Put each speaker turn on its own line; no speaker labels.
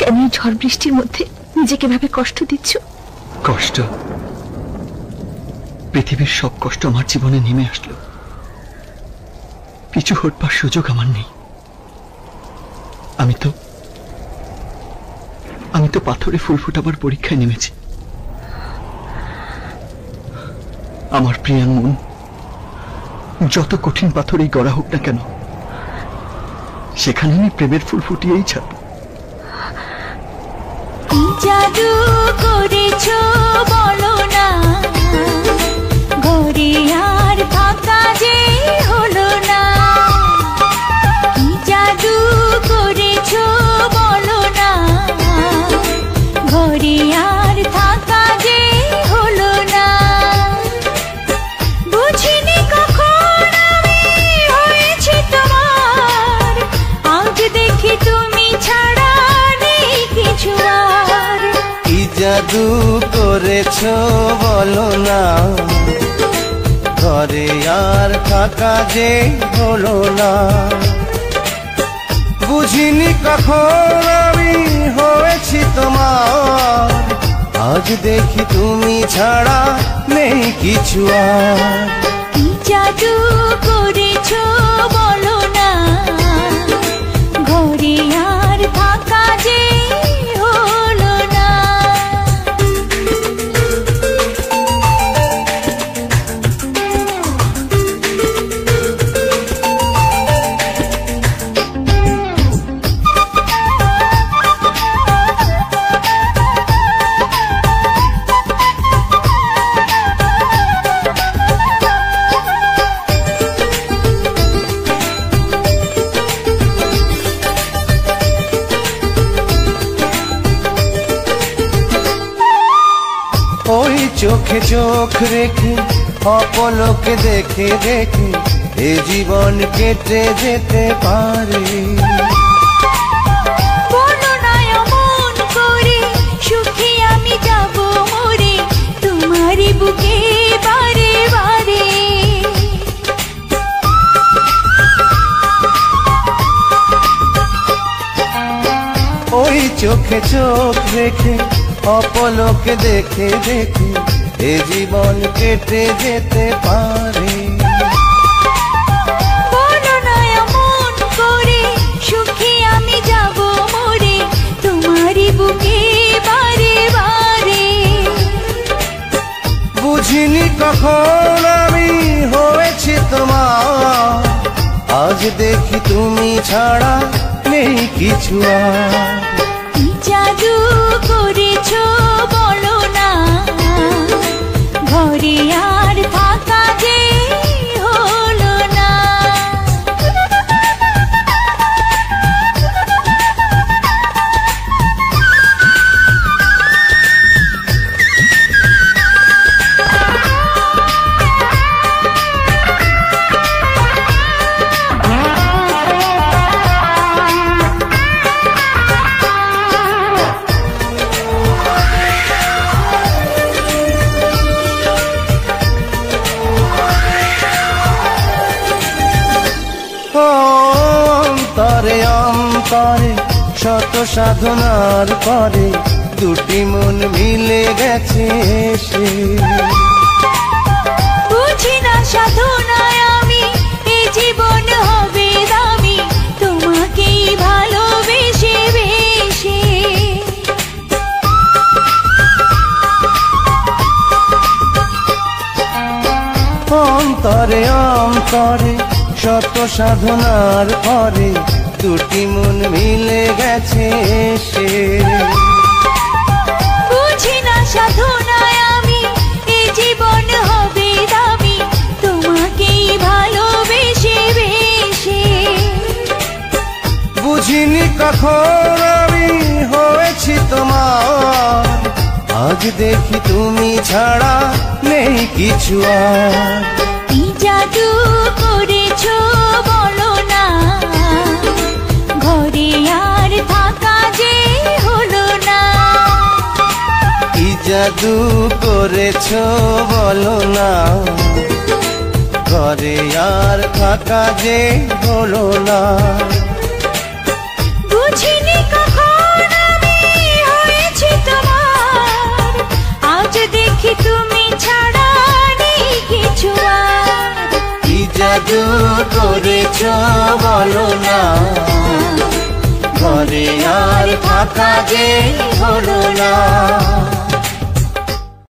কেন এই ঝড় বৃষ্টির মধ্যে নিজেকে ভাবে কষ্ট দিচ্ছ?
কষ্ট? পৃথিবীর সব কষ্ট আমার জীবনে নেমে আসলো, পিছু হটবার সুযোগ আমার নেই। আমি তো পাথরে ফুল ফোটাবার পরীক্ষায় নেমেছি। আমার প্রিয়ার মন যত কঠিন পাথরেই গড়া হোক না কেন, সেখানে আমি প্রেমের ফুল ফুটিয়েই ছাড়ব।
কি জাদু করেছো বলো না, ঘরে আর থাকা যে হলো না। কি জাদু করেছো বলো না, ঘরে আর থাকা যে হলো না। বুঝিনি কখন আমি হয়েছি তোমার, আজ দেখি তুমি ছাড়া নেই কিছু আর।
কি জাদু করেছো বলো না, ঘরে আর থাকা যে হলো না। বুঝিনি কখন আমি হয়েছি তোমার, আজ দেখি তুমি ছাড়া নেই কিছু আর।
কি জাদু করেছো বলো না, ঘরে আর থাকা যে হলো না।
ওই চোখে চোখ রেখে অপলকে দেখে দেখে এ জীবন কেটে যেতে পারে।
বলো না অমন করে, সুখী আমি যাব মরে তোমারই বুকে বারে বারে।
ওই চোখে চোখ রেখে অপলকে দেখে দেখে এ জীবন কেটে যেতে পারে।
বলো না অমন করে, সুখী আমি যাব মরে তোমারই বুকে বারে বারে।
বুঝিনি কখন আমি হয়েছি তোমার, আজ দেখি তুমি ছাড়া নেই কিছু আর।
কি জাদু করেছো বলো না, ঘরে আর থাকা যে হলো না।
অন্তরে অন্তরে শত সাধনার পরে দুটি মন মিলে গেছে সে।
বুঝি না সাধনায় আমি এ জীবন হবে দামি, তোমাকেই ভালোবেসে বেশে।
অন্তরে অন্তরে শত সাধনার পরে দুটি মন মিলে গেছে সে।
বুঝি না সাধনায় আমি এ জীবন হবে দামি, তোমাকেই ভালোবেসে বেশে।
বুঝিনি কখন আমি হয়েছি তোমার, আজ দেখি তুমি ছাড়া নেই কিছু আর।
কি জাদু করেছো বলো না, ঘরে আর থাকা যে হলো না।
কি জাদু করেছো বলো না, ঘরে আর থাকা যে হলো না।
বুঝিনি কখন আমি দেখি তুমি ছাড়া নেই কিছু আর।
কি জাদু করেছ বলো না, ঘরে আর থাকা যে হলো না।